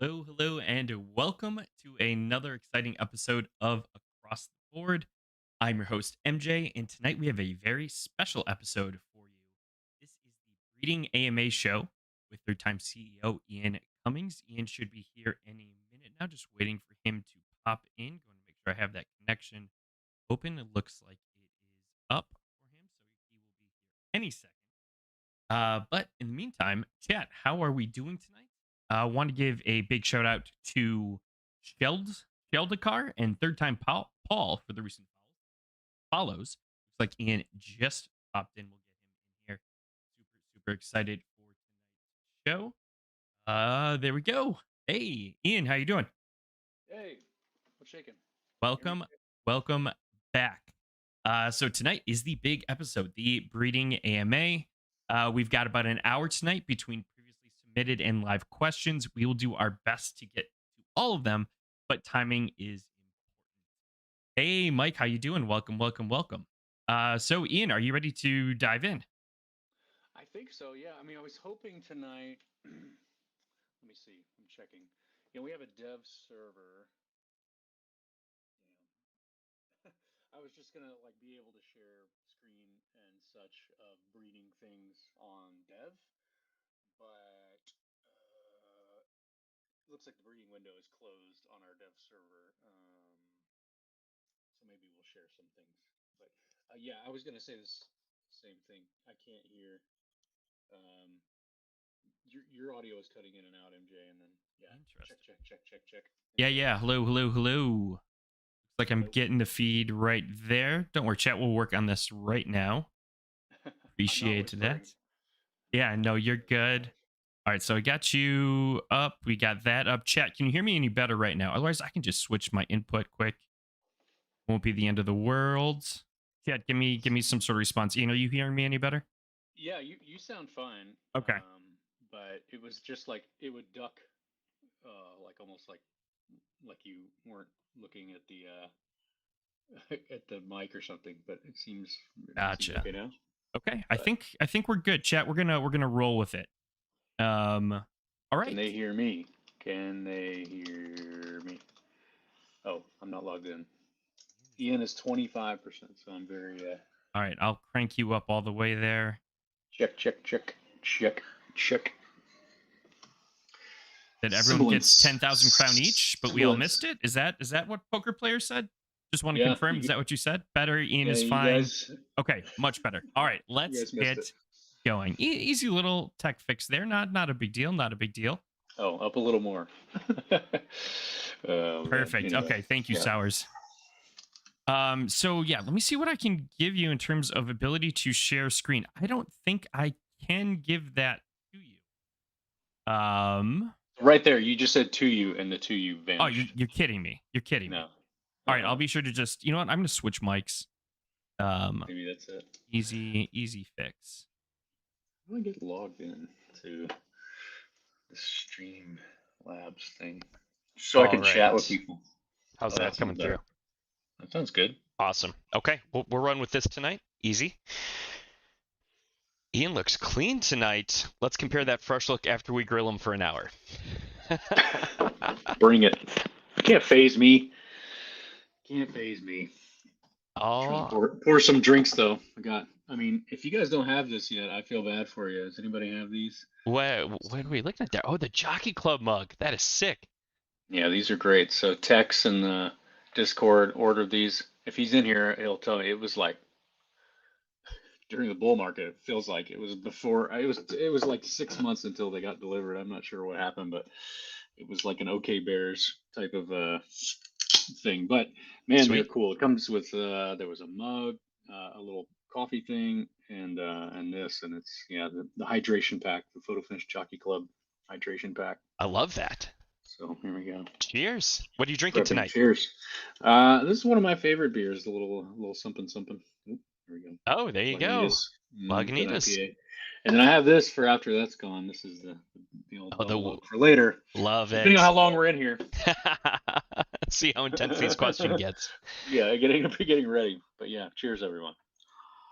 Hello, and welcome to another exciting episode of Across the Board. I'm your host, MJ, and tonight we have a very special episode for you. This is the Breeding AMA show with third time CEO Ian Cummings. Ian should be here any minute now, just waiting for him to pop in. Going to make sure I have that connection open. It looks like it is up for him, so he will be here any second. But in the meantime, chat, how are we doing tonight? I want to give a big shout out to Sheldakar and third time Paul for the recent follows. Looks like Ian just popped in. We'll get him in here. Super excited for tonight's show. There we go. Hey, Ian, how you doing? Hey, what's shaking? Hear me? Welcome, welcome back. So tonight is the big episode, the breeding AMA. We've got about an hour tonight between previously submitted and live questions. We will do our best to get to all of them, but timing is important. Hey, Mike, how you doing? Welcome. So Ian, are you ready to dive in? I think so, yeah. I was hoping tonight. Let me see. I'm checking. We have a dev server. I was just gonna be able to share screen and such of breeding things on dev, but it looks like the breeding window is closed on our dev server. So maybe we'll share some things. But yeah, I was gonna say this same thing. I can't hear. Um, your audio is cutting in and out, MJ, and then yeah, Interesting. check. Yeah. Hello. Looks like I'm Hello. getting the feed right there. Don't worry, chat. We'll work on this right now. I'm not Appreciate whispering. that. Yeah, no, you're good. All right, so I got you up. We got that up. Chat, can you hear me any better right now? Otherwise, I can just switch my input quick. Won't be the end of the world. Chat, give me some sort of response. Ian, are you hearing me any better? Yeah, you sound fine. Okay. But it was just like it would duck, like almost like you weren't looking at the at the mic or something. But it seems Gotcha. okay now. Okay. I But think we're good. Chat, we're gonna roll with it. All can right. they hear me? Can they hear me? Oh, I'm not logged in. Ian is 25%, so I'm very All right, I'll crank you up all the way there. check. That everyone gets Sibilance. 10,000 crown each, but we all Sibilance. missed it. Is that what poker player said? Just want to Yeah, confirm. Is that what you said? Better. Ian yeah, is you fine. guys, Okay, much better. All right, you let's guys missed it. get going. Easy little tech fix there. Not a big deal. Not a big deal. Oh, up a little more. Oh man. Perfect. Anyway, Okay, thank you, yeah. Sours. So yeah, let me see what I can give you in terms of ability to share screen. I don't think I can give that to you. Right there, you just said to you, and the to you Oh, you're vanished. you're kidding me. You're kidding me. No. All right, I'll Uh-uh. be sure to just, you know what? I'm gonna switch mics. Maybe that's it. Easy fix. How do I get logged in to the Stream Labs thing so I All can chat with right. people? How's Oh, that that sounds coming through? better. That sounds good. Awesome. Okay, we'll run with this tonight. Easy. Ian looks clean tonight. Let's compare that fresh look after we grill him for an hour. Bring it. Can't phase me. Can't phase me. Trying to Oh, pour some drinks though. If you guys don't have this yet, I feel bad for you. Does anybody have these? what are we looking at there? Oh, the Jockey Club mug. That is sick. Yeah, these are great. So Tex in the Discord ordered these. If he's in here, he'll tell me it was like during the bull market. It feels like it was before. It was like 6 months until they got delivered. I'm not sure what happened, but it was like an OK Bears type of thing. But man, they're Sweet. cool. It comes with there was a mug, a little coffee thing, and this, and it's the hydration pack, the Photo Finish Jockey Club hydration pack. I love that. So here we go. Cheers. What are you drinking Prepping. tonight? Cheers. This is one of my favorite beers. A little something something. Oop, here we go. Oh, there you go. Lagunitas. Good Lagunitas. IPA. And then I have this for after that's gone. This is the old Oh, double oak for later, love depending on how it. long we're in here. See how intense these question gets. Yeah, getting ready. But yeah, cheers everyone.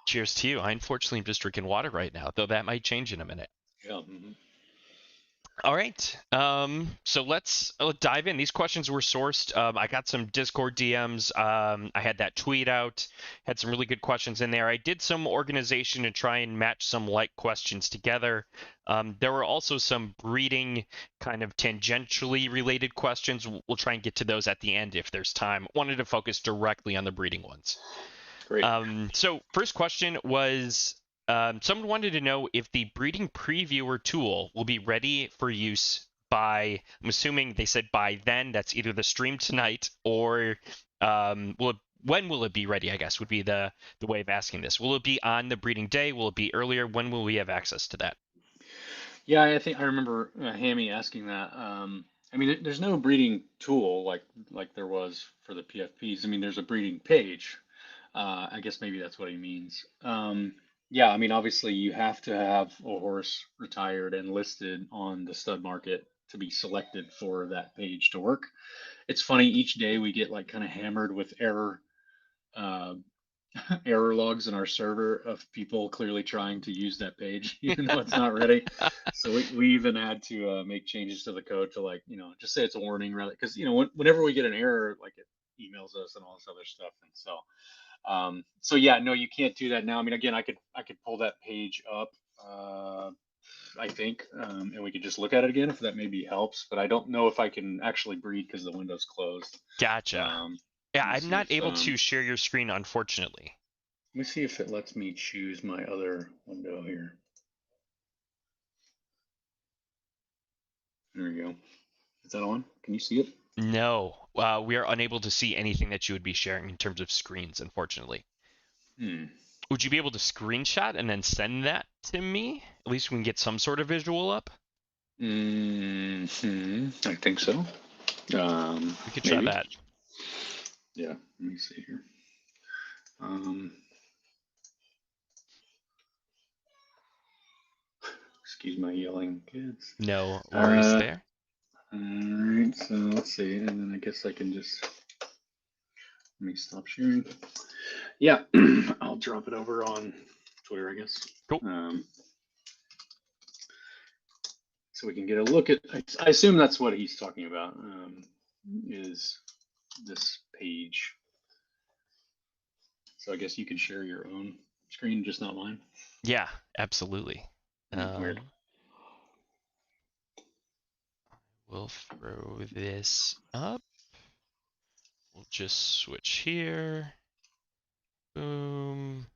Cheers to you. I unfortunately am just drinking water right now, though that might change in a minute. Yeah. All right. So let's dive in. These questions were sourced. I got some Discord DMs. I had that tweet out. Had some really good questions in there. I did some organization to try and match some like questions together. There were also some breeding kind of tangentially related questions. We'll try and get to those at the end if there's time. Wanted to focus directly on the breeding ones. Great. So first question was someone wanted to know if the breeding previewer tool will be ready for use by, I'm assuming they said by then, that's either the stream tonight or when will it be ready, I guess, would be the way of asking this. Will it be on the breeding day? Will it be earlier? When will we have access to that? Yeah, I think I remember Hammy asking that. I mean, there's no breeding tool like there was for the PFPs. I mean, there's a breeding page. I guess maybe that's what he means. Yeah, I mean, obviously you have to have a horse retired and listed on the stud market to be selected for that page to work. It's funny, each day we get like kind of hammered with uh, error logs in our server of people clearly trying to use that page, even though it's not ready. So we even had to make changes to the code to like, just say it's a warning rather, because, whenever we get an error, like it emails us and all this other stuff. And so yeah, no, you can't do that now. I mean, again, I could pull that page up, I think, and we could just look at it again if that maybe helps. But I don't know if I can actually breed because the window's closed. Gotcha. Yeah, Let me I'm see not if able to share your screen, unfortunately. it lets me choose my other window here. There we go. Is that on? Can you see it? No, we are unable to see anything that you would be sharing in terms of screens, unfortunately. Hmm. Would you be able to screenshot and then send that to me? At least we can get some sort of visual up. I think so. We could try Maybe. that. Yeah. Let me see here. Excuse my yelling kids. No worries there. All right. So let's see, and then I guess I can just let me stop sharing. Yeah, I'll drop it over on Twitter, I guess. Cool. So we can get a look at. I assume that's what he's talking about. Is this page? So I guess you can share your own screen, just not mine. Yeah, absolutely. Weird. We'll throw this up. We'll just switch here. Boom.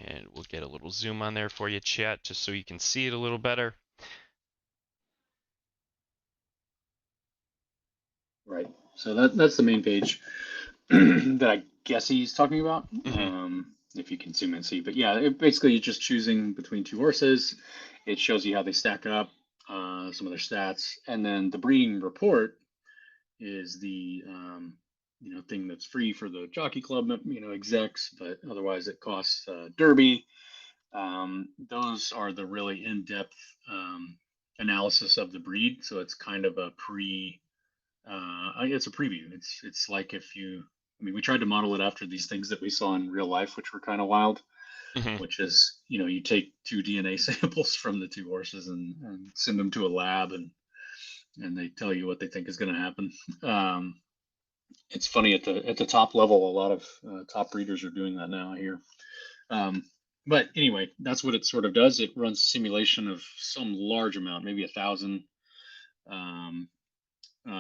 And we'll get a little zoom on there for you, chat, just so you can see it a little better. Right. So that's the main page that I guess he's talking about. If you can zoom and see, but yeah, basically you're just choosing between two horses. It shows you how they stack up, some of their stats, and then the breeding report is the thing that's free for the jockey club execs, but otherwise it costs Derby. Those are the really in-depth analysis of the breed, so it's kind of a it's a preview. It's like if you, I mean, we tried to model it after these things that we saw in real life, which were kind of wild. Which is, you take two DNA samples from the two horses and send them to a lab, and they tell you what they think is going to happen. It's funny at the top level, a lot of top breeders are doing that now, I hear. But anyway, that's what it sort of does. It runs a simulation of some large amount, maybe 1,000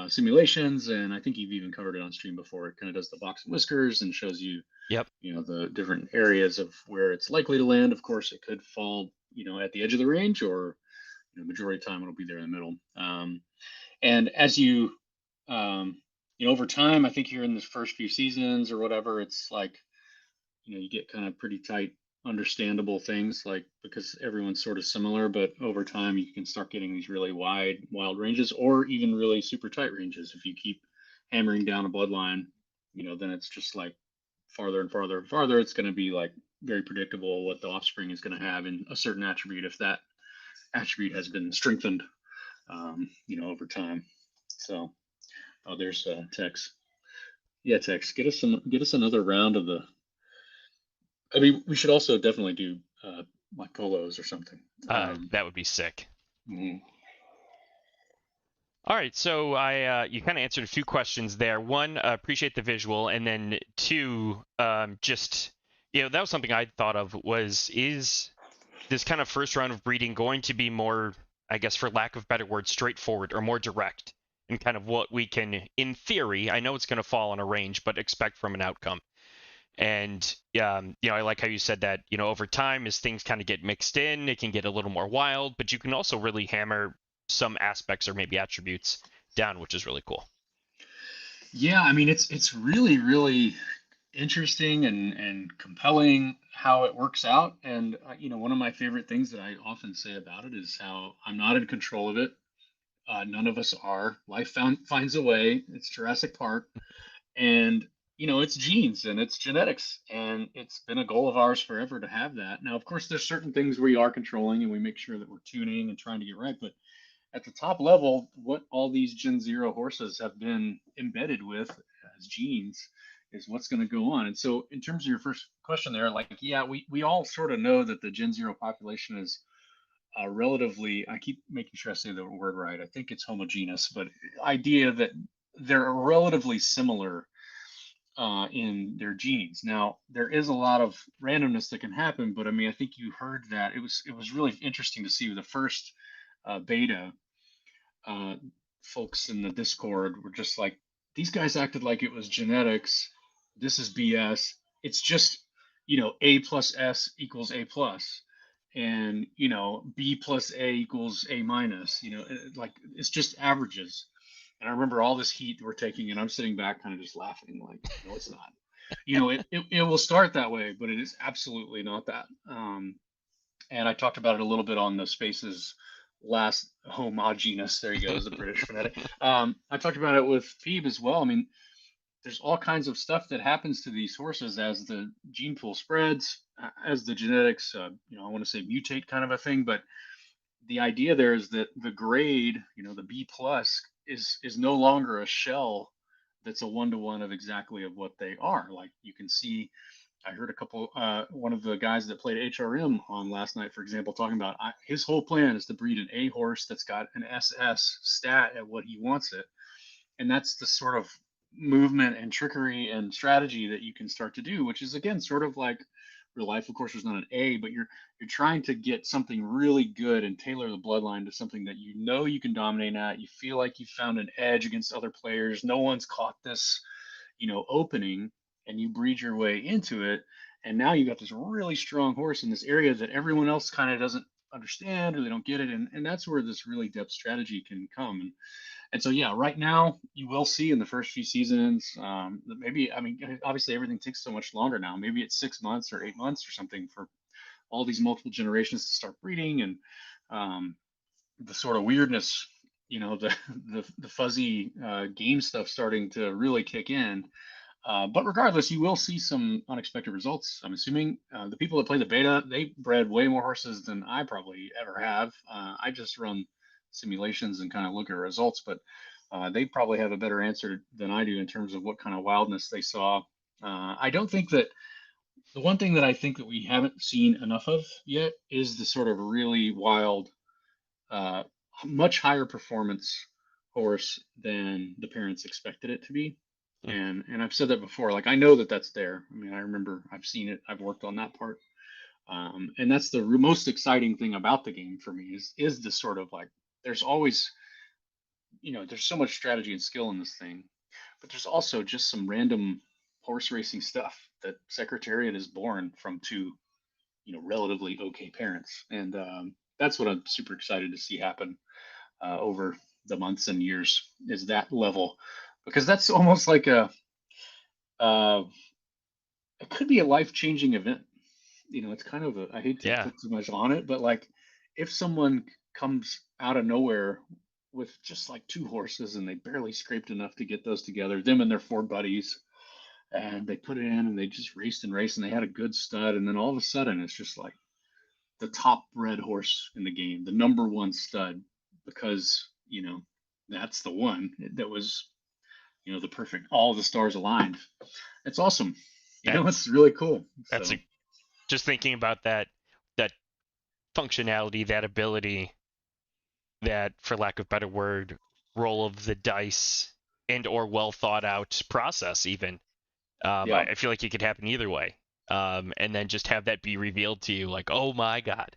simulations, and I think you've even covered it on stream before. It kind of does the box and whiskers and shows you, Yep. The different areas of where it's likely to land. Of course, it could fall, at the edge of the range, or majority of the time it'll be there in the middle. And as you, over time, I think here in the first few seasons or whatever, it's like, you get kind of pretty tight, understandable things, like because everyone's sort of similar, but over time you can start getting these really wild ranges, or even really super tight ranges. If you keep hammering down a bloodline, then it's just like farther and farther and farther. It's going to be like very predictable what the offspring is going to have in a certain attribute if that attribute has been strengthened, over time. So, oh, there's Tex. Yeah, Tex, get us another round of the. I mean, we should also definitely do like polos or something. That would be sick. Mhm. All right, so I you kind of answered a few questions there. One, appreciate the visual, and then two, just that was something I thought of was is this kind of first round of breeding going to be more, I guess, for lack of better word, straightforward or more direct in kind of what we can, in theory, I know it's going to fall on a range, but expect from an outcome. And I like how you said that, over time as things kind of get mixed in, it can get a little more wild, but you can also really hammer some aspects or maybe attributes down, which is really cool. Yeah, I mean it's really really interesting and compelling how it works out. And one of my favorite things that I often say about it is how I'm not in control of it. None of us are. Life finds a way. It's Jurassic Park, and it's genes and it's genetics, and it's been a goal of ours forever to have that. Now, of course, there's certain things we are controlling, and we make sure that we're tuning and trying to get right. But at the top level, what all these Gen Zero horses have been embedded with as genes is what's going to go on. And so, in terms of your first question there, like, yeah, we all sort of know that the Gen Zero population is relatively, I keep making sure I say the word right. I think it's homogeneous, but idea that they're relatively similar in their genes. Now, there is a lot of randomness that can happen, but I mean, I think you heard that it was really interesting to see the first beta. uh, Folks in the Discord were just like, these guys acted like it was genetics. This is BS. It's just, A plus S equals A plus, and B plus A equals A minus. Like it's just averages. And I remember all this heat we're taking, and I'm sitting back, kind of just laughing, like, no, it's not. It will start that way, but it is absolutely not that. And I talked about it a little bit on the Spaces last homogeneous. There you go, is a British phonetic. I talked about it with Phoebe as well. I mean, there's all kinds of stuff that happens to these horses as the gene pool spreads, as the genetics, I want to say mutate kind of a thing. But the idea there is that the grade, the B plus, is no longer a shell that's a one-to-one of exactly of what they are. Like you can see, I heard one of the guys that played HRM on last night, for example, talking about his whole plan is to breed an A horse that's got an SS stat at what he wants it. And that's the sort of movement and trickery and strategy that you can start to do, which is again sort of like real life. Of course, there's not an A, but you're trying to get something really good and tailor the bloodline to something that you can dominate at. You feel like you found an edge against other players. No one's caught this, opening, and you breed your way into it. And now you got this really strong horse in this area that everyone else kind of doesn't understand, or they don't get it. And that's where this really depth strategy can come. And so, yeah, right now you will see in the first few seasons that maybe, I mean, obviously everything takes so much longer now. Maybe it's 6 months or 8 months or something for all these multiple generations to start breeding, and the sort of weirdness, the the fuzzy game stuff starting to really kick in. But regardless, you will see some unexpected results. I'm assuming the people that play the beta, they bred way more horses than I probably ever have. I just run simulations and kind of look at results, but they probably have a better answer than I do in terms of what kind of wildness they saw. I don't think that the one thing that I think that we haven't seen enough of yet is the sort of really wild, uh, much higher performance horse than the parents expected it to be. And I've said that before. Like I know that that's there. I mean, I remember I've seen it. I've worked on that part. And that's the most exciting thing about the game for me is this sort of like there's always, there's so much strategy and skill in this thing, but there's also just some random horse racing stuff that Secretariat is born from two, relatively okay parents. And that's what I'm super excited to see happen over the months and years, is that level, because that's almost like uh, it could be a life-changing event. It's kind of I hate to Yeah. put too much on it, but like if someone comes out of nowhere with just like two horses and they barely scraped enough to get those together, them and their four buddies, and they put it in and they just raced and raced and they had a good stud, and then all of a sudden it's just like the top bred horse in the game, the number one stud, because that's the one that was the perfect, all the stars aligned. It's awesome. It's That's really cool. that's So a, just thinking about that functionality, that ability, that, for lack of a better word, roll of the dice and or well thought out process even. Yeah. I feel like it could happen either way. And then just have that be revealed to you like, oh my god.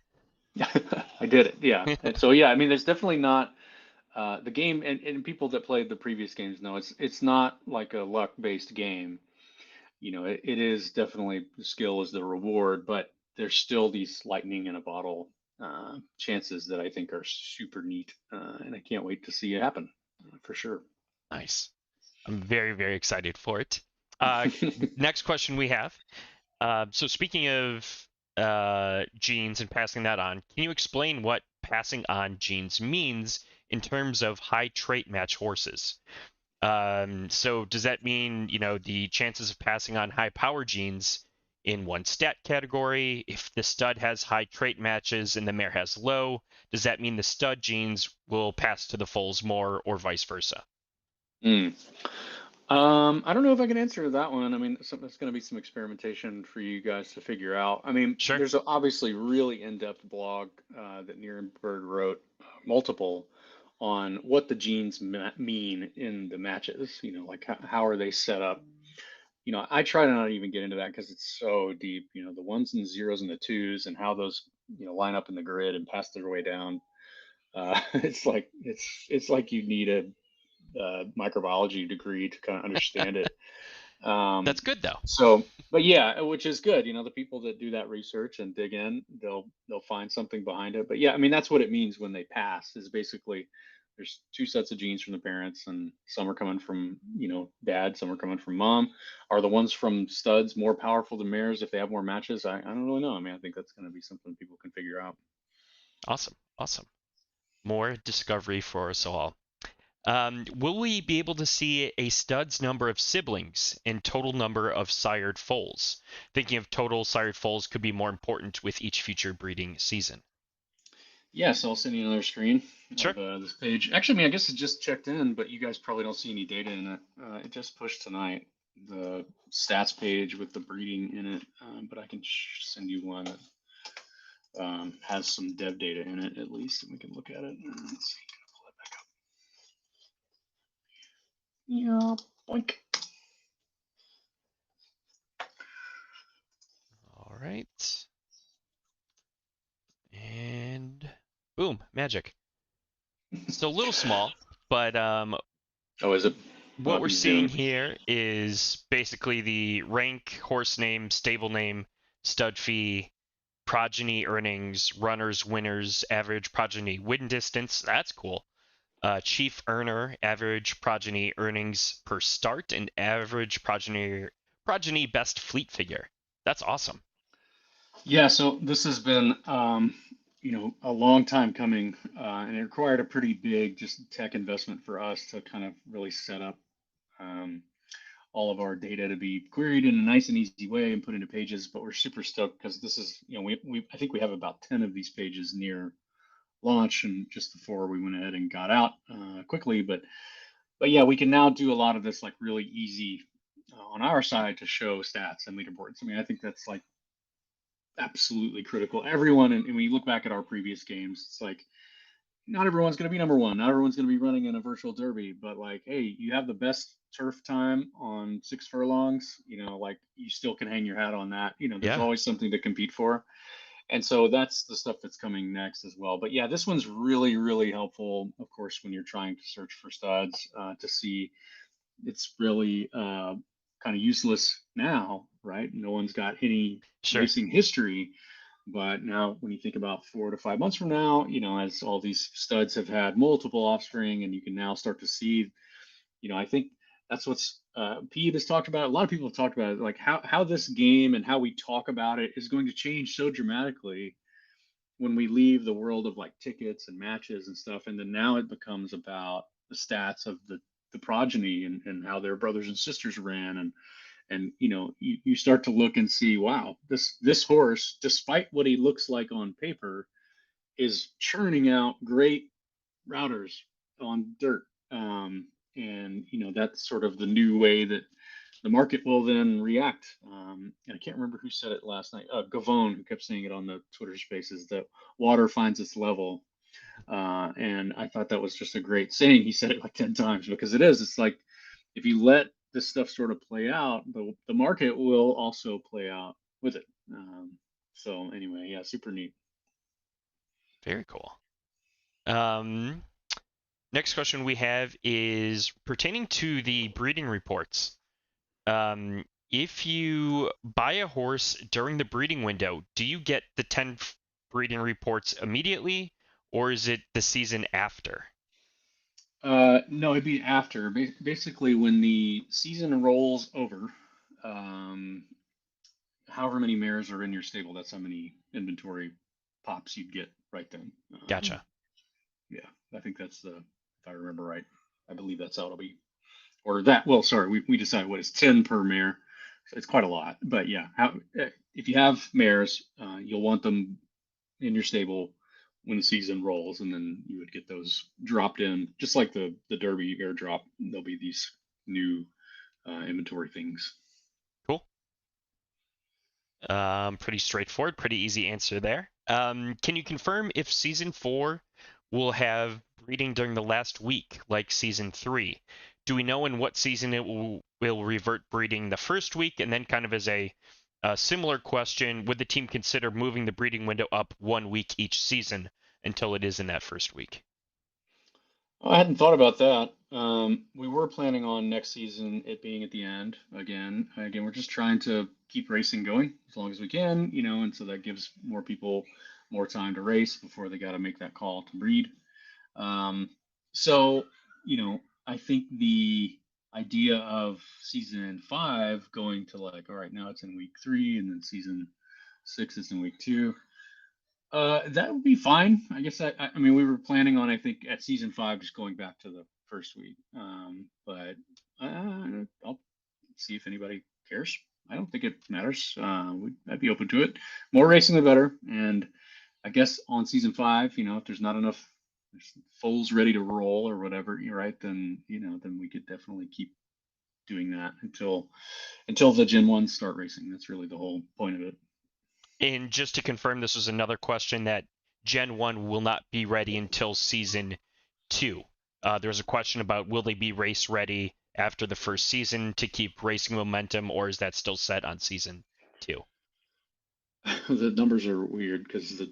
I did it. Yeah. And so yeah, I mean, there's definitely not the game, and people that played the previous games know it's not like a luck based game. You know, it is definitely skill is the reward, but there's still these lightning in a bottle chances that I think are super neat, and I can't wait to see it happen for sure. Nice. I'm very, very excited for it. Next question we have. So speaking of genes and passing that on, can you explain what passing on genes means in terms of high trait match horses? So does that mean, the chances of passing on high power genes in one stat category? If the stud has high trait matches and the mare has low, does that mean the stud genes will pass to the foals more or vice versa? Mm. I don't know if I can answer that one. I mean, it's going to be some experimentation for you guys to figure out. I mean, Sure. there's a obviously really in-depth blog that Nierenberg wrote, multiple, on what the genes mean in the matches. You know, like how are they set up? You know, I try to not even get into that because it's so deep. You know, the ones and the zeros and the twos and how those line up in the grid and pass their way down. It's like you need a microbiology degree to kind of understand it. Um, That's good though. so, but yeah, which is good. You know, the people that do that research and dig in, they'll find something behind it. But yeah, I mean, that's what it means when they pass. Is basically there's two sets of genes from the parents, and some are coming from dad, some are coming from mom. Are the ones from studs more powerful than mares if they have more matches? I don't really know. I mean, I think that's going to be something people can figure out. Awesome. Awesome. More discovery for us all. Will we be able to see a stud's number of siblings and total number of sired foals? Thinking of total sired foals could be more important with each future breeding season. Yeah, so I'll send you another screen Sure. of this page. Actually, I mean, I guess it just checked in, but you guys probably don't see any data in it. It just pushed tonight, the stats page with the breeding in it, but I can send you one that has some dev data in it at least, and we can look at it. Let's see, pull it back up. Yeah, boink. All right. And boom, magic. So a little small, but Oh, is it? what I'll we're be seeing zoomed. here is basically the rank, horse name, stable name, stud fee, progeny earnings, runners, winners, average progeny win distance. That's cool. Chief earner, average progeny earnings per start, and average progeny best fleet figure. That's awesome. Yeah, so this has been, a long time coming, and it required a pretty big just tech investment for us to kind of really set up um, all of our data to be queried in a nice and easy way and put into pages. But we're super stoked because this is, we I think we have about 10 of these pages near launch, and just the four we went ahead and got out quickly. But yeah, we can now do a lot of this like really easy on our side to show stats and leaderboards. I mean, I think that's like absolutely critical. Everyone, and when you look back at our previous games, it's like not everyone's going to be number one. Not everyone's going to be running in a virtual derby, but like, hey, you have the best turf time on 6 furlongs. Like you still can hang your hat on that. There's Yeah, always something to compete for. And so that's the stuff that's coming next as well. But yeah, this one's really, really helpful, of course, when you're trying to search for studs to see it's really kind of useless now, right? No one's got any sure. racing history. But now, when you think about 4 to 5 months from now, as all these studs have had multiple offspring, and you can now start to see, I think that's what's Pete has talked about. A lot of people have talked about it, like how this game and how we talk about it is going to change so dramatically when we leave the world of like tickets and matches and stuff, and then now it becomes about the stats of the progeny and how their brothers and sisters ran, and you start to look and see, wow, this horse, despite what he looks like on paper, is churning out great routers on dirt. And that's sort of the new way that the market will then react. And I can't remember who said it last night. Gavone, who kept saying it on the Twitter Spaces, that water finds its level. And I thought that was just a great saying. He said it like 10 times because it is. It's like if you let this stuff sort of play out, the market will also play out with it. So anyway, yeah, super neat. Very cool. Next question we have is pertaining to the breeding reports. If you buy a horse during the breeding window, do you get the 10 breeding reports immediately, or is it the season after? No, it'd be after. Basically, when the season rolls over, um, however many mares are in your stable, that's how many inventory pops you'd get right then. Gotcha. Yeah, I think that's if I remember right, I believe that's how it'll be. Or that, well, sorry, we decided what is 10 per mare. So it's quite a lot. But yeah, if you have mares, you'll want them in your stable when the season rolls, and then you would get those dropped in, just like the Derby airdrop. There'll be these new inventory things. Cool. Pretty straightforward, pretty easy answer there. Can you confirm if season 4 will have breeding during the last week, like season 3? Do we know in what season it will revert breeding the first week? And then, kind of as a similar question, would the team consider moving the breeding window up 1 week each season until it is in that first week? I hadn't thought about that. We were planning on next season it being at the end again. Again, we're just trying to keep racing going as long as we can, and so that gives more people more time to race before they got to make that call to breed. Um, so, I think the idea of season 5 going to like, all right, now it's in week 3, and then season 6 is in week 2. That would be fine. I guess I mean, we were planning on, I think, at season 5 just going back to the first week. But I'll see if anybody cares. I don't think it matters. I'd be open to it. More racing, the better. And I guess on season 5, if there's not enough foals ready to roll or whatever, you're right, then then we could definitely keep doing that until the Gen 1s start racing. That's really the whole point of it. And just to confirm, this was another question that Gen 1 will not be ready until season 2. There's a question about will they be race ready after the first season to keep racing momentum, or is that still set on season 2? The numbers are weird because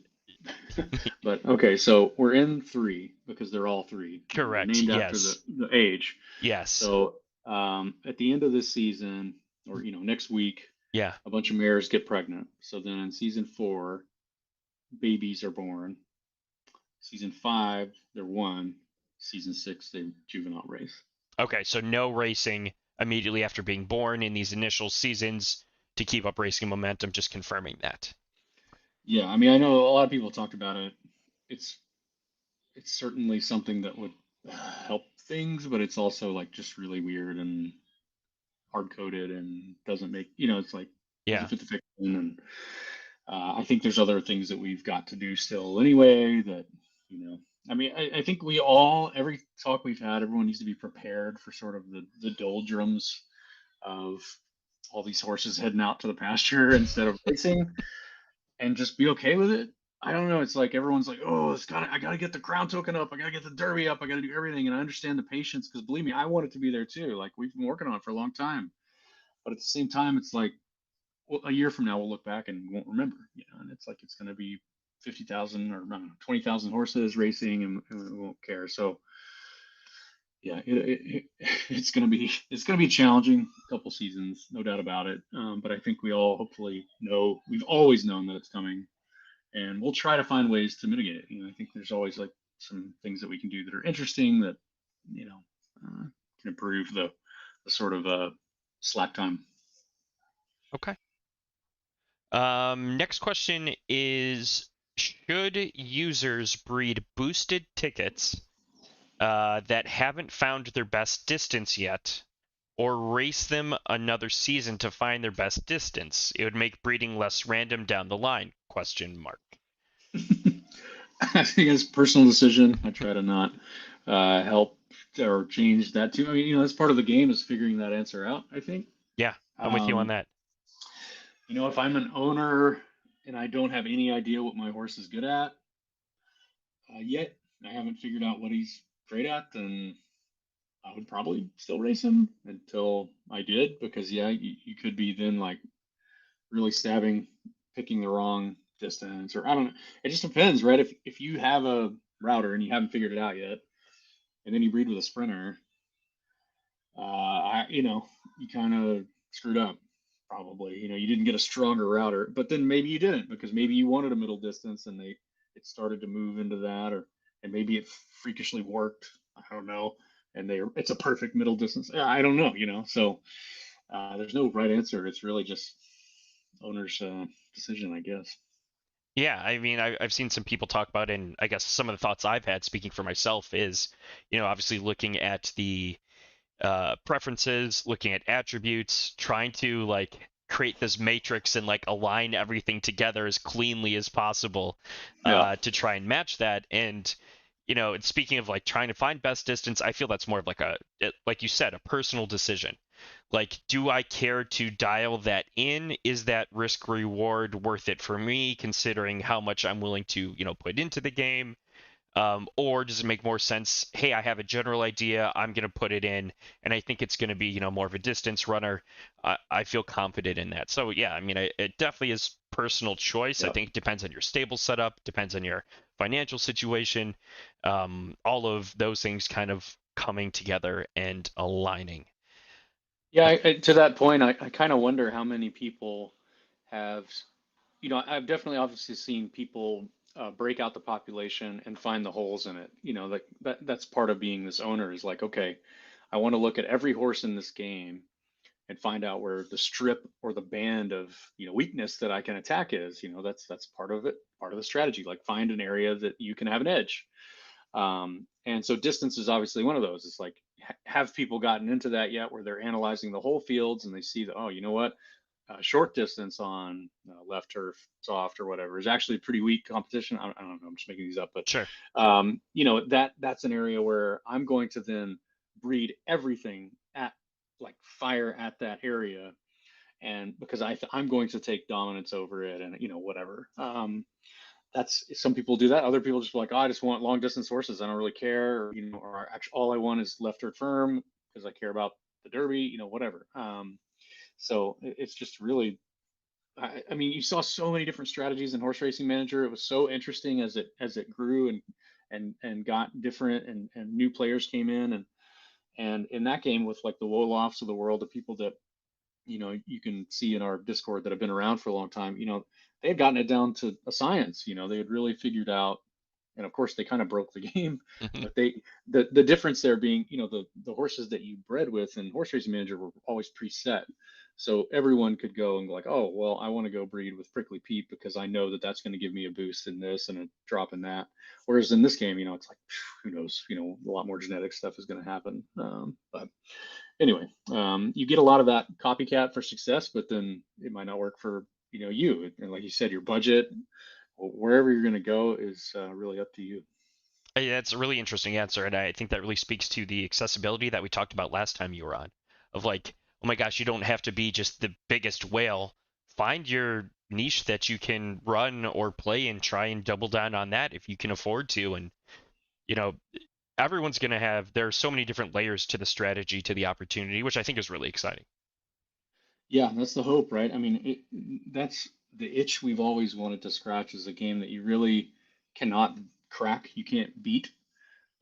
but okay, so we're in 3 because they're all 3. They're Correct. named after Yes. the age. Yes. So at the end of this season, or next week, Yeah. a bunch of mares get pregnant. So then in season 4, babies are born. Season 5, they're 1. Season 6, they juvenile race. Okay, so no racing immediately after being born in these initial seasons to keep up racing momentum, just confirming that. Yeah, I mean, I know a lot of people talked about it. It's certainly something that would help things, but it's also like just really weird and hard coded and doesn't make it's like doesn't Yeah. fit the fiction. And I think there's other things that we've got to do still anyway. That I mean, I think every talk we've had, everyone needs to be prepared for sort of the doldrums of all these horses heading out to the pasture instead of racing, and just be okay with it. I don't know. It's like everyone's like, oh, I gotta get the crown token up. I gotta get the derby up. I gotta do everything. And I understand the patience because believe me, I want it to be there too. Like we've been working on it for a long time. But at the same time, it's like, well, a year from now, we'll look back and won't remember, and it's like it's gonna be 50,000 or I don't know, 20,000 horses racing, and we won't care. So yeah, it's gonna be challenging couple seasons, no doubt about it. But I think we all hopefully know we've always known that it's coming, and we'll try to find ways to mitigate it. I think there's always like some things that we can do that are interesting that can improve the sort of slack time. Okay. Next question is, should users breed boosted tickets that haven't found their best distance yet, or race them another season to find their best distance? It would make breeding less random down the line, question mark. I think it's a personal decision. I try to not help or change that too. I mean, that's part of the game is figuring that answer out, I think. Yeah. I'm with you on Um, that. if I'm an owner and I don't have any idea what my horse is good at yet, I haven't figured out what he's great at, then I would probably still race him until I did, because yeah, you could be then like really stabbing, picking the wrong distance, or I don't know. It just depends, right? If you have a router and you haven't figured it out yet, and then you breed with a sprinter, you kind of screwed up. Probably, you didn't get a stronger router, but then maybe you didn't, because maybe you wanted a middle distance and it started to move into that, or and maybe it freakishly worked. I don't know, and it's a perfect middle distance. I don't know, So there's no right answer. It's really just owner's decision, I guess. Yeah, I mean, I've seen some people talk about, and I guess some of the thoughts I've had speaking for myself is, obviously looking at the preferences, looking at attributes, trying to like create this matrix and like align everything together as cleanly as possible Yeah. to try and match that. And and speaking of like trying to find best distance, I feel that's more of like like you said, a personal decision. Like, do I care to dial that in? Is that risk reward worth it for me, considering how much I'm willing to, put into the game? Or does it make more sense? Hey, I have a general idea. I'm going to put it in, and I think it's going to be, more of a distance runner. I feel confident in that. So yeah, I mean, it definitely is personal choice. I Yeah. think it depends on your stable setup, depends on your financial situation, all of those things kind of coming together and aligning. Yeah, But to that point, I kind of wonder how many people have, I've definitely obviously seen people break out the population and find the holes in it. Like that's part of being this owner, is like, okay, I want to look at every horse in this game and find out where the strip or the band of, weakness that I can attack is. That's part of it, part of the strategy. Like, find an area that you can have an edge. And so distance is obviously one of those. It's like, have people gotten into that yet, where they're analyzing the whole fields and they see that, oh, you know what, short distance on left turf, soft or whatever, is actually pretty weak competition. I don't know, I'm just making these up, but sure. that's an area where I'm going to then breed everything at, like, fire at that area, and because I'm going to take dominance over it, and whatever. That's, some people do that. Other people just like, oh, I just want long distance horses. I don't really care, or actually all I want is left turf firm because I care about the Derby, whatever. So it's just really, I mean, you saw so many different strategies in Horse Racing Manager. It was so interesting as it grew and got different, and new players came in, and in that game, with like the Wolofs of the world, the people that you can see in our Discord that have been around for a long time, they had gotten it down to a science. They had really figured out, and of course they kind of broke the game, but the difference there being, the horses that you bred with in Horse Racing Manager were always preset, so everyone could go and go like, oh well, I want to go breed with Prickly Pete because I know that that's going to give me a boost in this and a drop in that. Whereas in this game, it's like, who knows, a lot more genetic stuff is going to happen. But anyway, you get a lot of that copycat for success, but then it might not work for you. And like you said, your budget, wherever you're going to go, is really up to you. Yeah, that's a really interesting answer, and I think that really speaks to the accessibility that we talked about last time you were on. Of like, oh my gosh, you don't have to be just the biggest whale. Find your niche that you can run or play and try and double down on that if you can afford to. And you know, everyone's gonna have. There are so many different layers to the strategy, to the opportunity, which I think is really exciting. Yeah, that's the hope, right? I mean, that's the itch we've always wanted to scratch, is a game that you really cannot crack, you can't beat.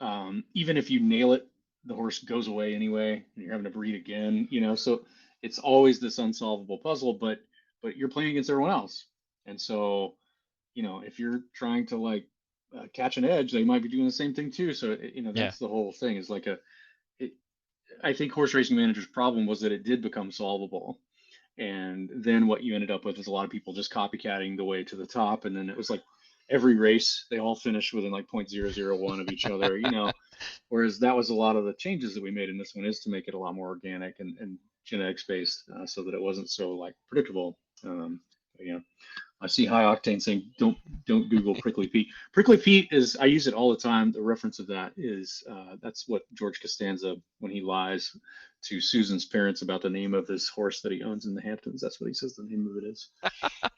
Even if you nail it, the horse goes away anyway, and you're having to breed again. So it's always this unsolvable puzzle, but you're playing against everyone else, and so if you're trying to like catch an edge, they might be doing the same thing too. So Yeah. that's the whole thing. Is like it, I think Horse Racing Manager's problem was that it did become solvable, and then what you ended up with is a lot of people just copycatting the way to the top, and then it was like every race they all finished within like 0.001 of each other. Whereas that was a lot of the changes that we made in this one, is to make it a lot more organic and genetics based, so that it wasn't so like predictable. Yeah. I see High Octane saying don't Google Prickly Pete. Prickly Pete is, I use it all the time. The reference of that is that's what George Costanza, when he lies to Susan's parents about the name of this horse that he owns in the Hamptons, that's what he says the name of it is.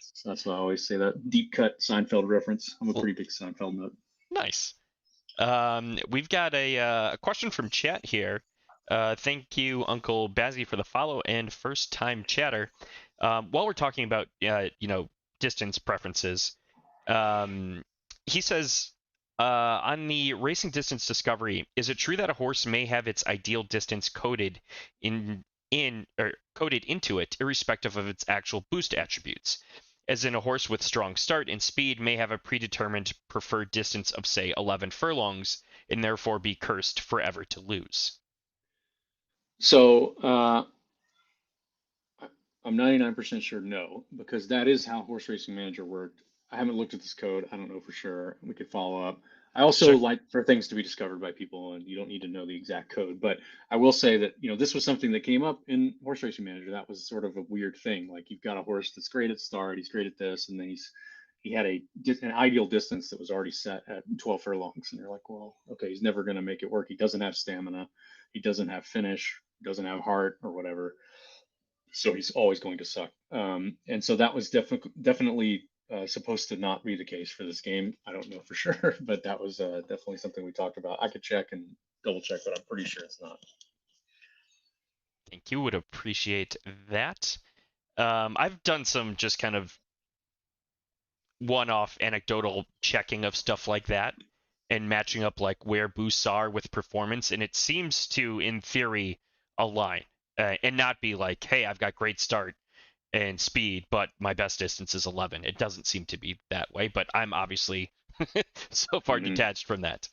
So that's why I always say that deep cut Seinfeld reference. I'm a Well, pretty big Seinfeld nut. nice. We've got a question from chat here. Thank you, Uncle Bazzy, for the follow and first time chatter. While we're talking about distance preferences, um, he says on the racing distance discovery, is it true that a horse may have its ideal distance coded into it, irrespective of its actual boost attributes? As in, a horse with strong start and speed may have a predetermined preferred distance of, say, 11 furlongs, and therefore be cursed forever to lose. So I'm 99% sure no, because that is how Horse Racing Manager worked. I haven't looked at this code. I don't know for sure. We could follow up. I also Sure. like for things to be discovered by people, and you don't need to know the exact code. But I will say that, this was something that came up in Horse Racing Manager. That was sort of a weird thing. Like you've got a horse that's great at start, he's great at this, and then he had an ideal distance that was already set at 12 furlongs, and you're like, well, okay, he's never going to make it work. He doesn't have stamina, he doesn't have finish, doesn't have heart or whatever, so he's always going to suck. And so that was definitely supposed to not be the case for this game. I don't know for sure, but that was definitely something we talked about. I could check and double check, but I'm pretty sure it's not. Thank you. Would appreciate that. I've done some just kind of one-off anecdotal checking of stuff like that and matching up like where boosts are with performance, and it seems to, in theory, align and not be like, hey, I've got great start and speed, but my best distance is 11. It doesn't seem to be that way, but I'm obviously so far Hmm. detached from that.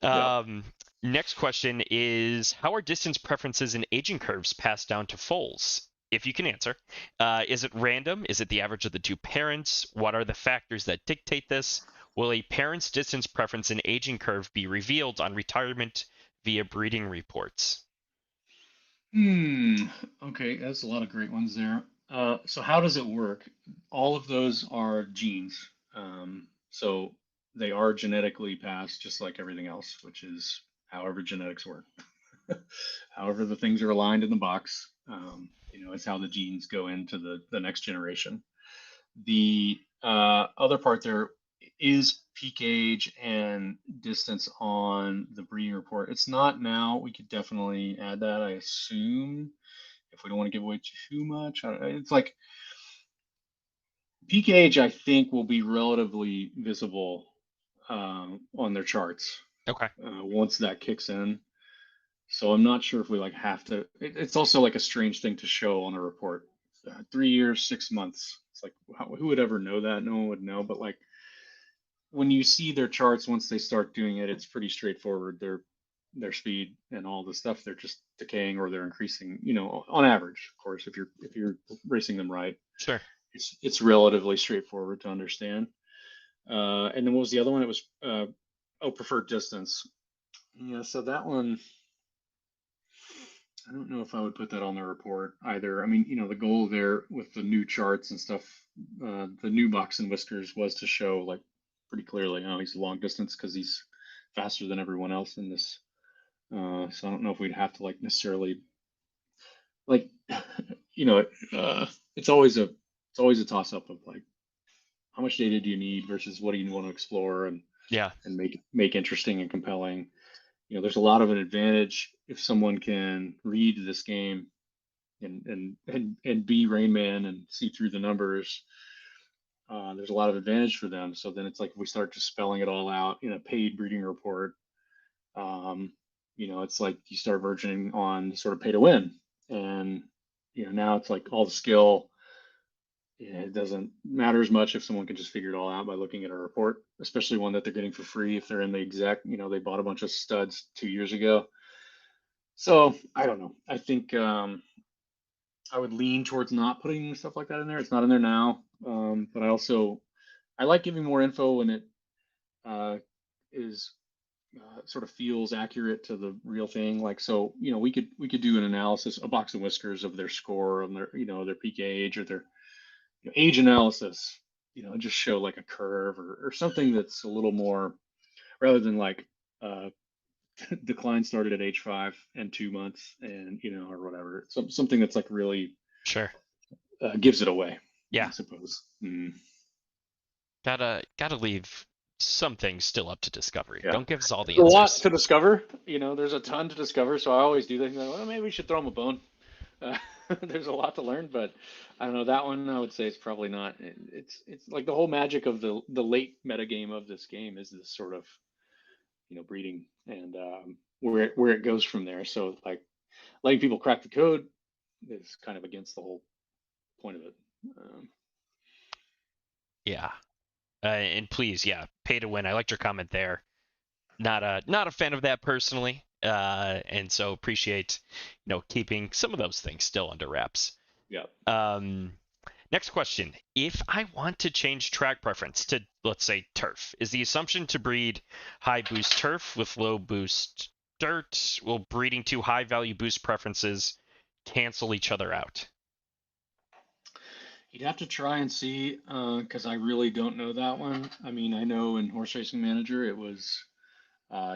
Yep. Um, Next question is, how are distance preferences and aging curves passed down to foals? If you can answer, is it random? Is it the average of the two parents? What are the factors that dictate this? Will a parent's distance preference and aging curve be revealed on retirement via breeding reports? Hmm. Okay, that's a lot of great ones there. So how does it work? All of those are genes. So they are genetically passed just like everything else, which is however genetics work. However the things are aligned in the box, is how the genes go into the next generation. The other part there is peak age and distance on the breeding report. It's not now. We could definitely add that, I assume, if we don't want to give away too much. It's like peak age, I think, will be relatively visible on their charts Okay. once that kicks in. So I'm not sure if we like have to. It's also like a strange thing to show on a report. 3 years, 6 months. It's like who would ever know that? No one would know. But like when you see their charts, once they start doing it, it's pretty straightforward. Their speed and all the stuff, they're just decaying or they're increasing. On average, of course, if you're racing them right, Sure. it's relatively straightforward to understand. And then what was the other one? It was preferred distance. Yeah, so that one, I don't know if I would put that on the report either. I mean, the goal there with the new charts and stuff, the new box and whiskers was to show like pretty clearly, he's long distance because he's faster than everyone else in this. So I don't know if we'd have to like necessarily like, you know, it's always a toss up of like how much data do you need versus what do you want to explore Yeah. and make interesting and compelling. There's a lot of an advantage if someone can read this game and be Rain Man and see through the numbers. There's a lot of advantage for them. So then it's like if we start just spelling it all out in a paid breeding report, um, it's like you start verging on sort of pay to win. And now it's like all the skill. Yeah, it doesn't matter as much if someone can just figure it all out by looking at a report, especially one that they're getting for free if they're in the exact, they bought a bunch of studs 2 years ago. So I don't know. I think I would lean towards not putting stuff like that in there. It's not in there now, but I like giving more info when it uh, is sort of feels accurate to the real thing. Like so, we could do an analysis, a box of whiskers of their score and their peak age or their age analysis. just show like a curve or something that's a little more rather than like uh, decline started at age 5 and 2 months and or whatever. Something that's like really Sure. gives it away, I Yeah. suppose. Mm, Gotta leave some things still up to discovery. yeah, Don't give us all the there's a lot answers. to discover. There's a ton to discover. So I always do think, like, well, maybe we should throw them a bone. Uh, there's a lot to learn, but I don't know that one. I would say it's probably not. It's like the whole magic of the late metagame of this game is this sort of breeding and where it goes from there. So like letting people crack the code is kind of against the whole point of it. Um, Yeah. And please, yeah, pay to win. I liked your comment there. Not a fan of that personally. And so appreciate, keeping some of those things still under wraps. yeah. Um, Next question. If I want to change track preference to, let's say, turf, is the assumption to breed high boost turf with low boost dirt? Will breeding two high value boost preferences cancel each other out? You'd have to try and see, because I really don't know that one. I mean, I know in Horse Racing Manager it was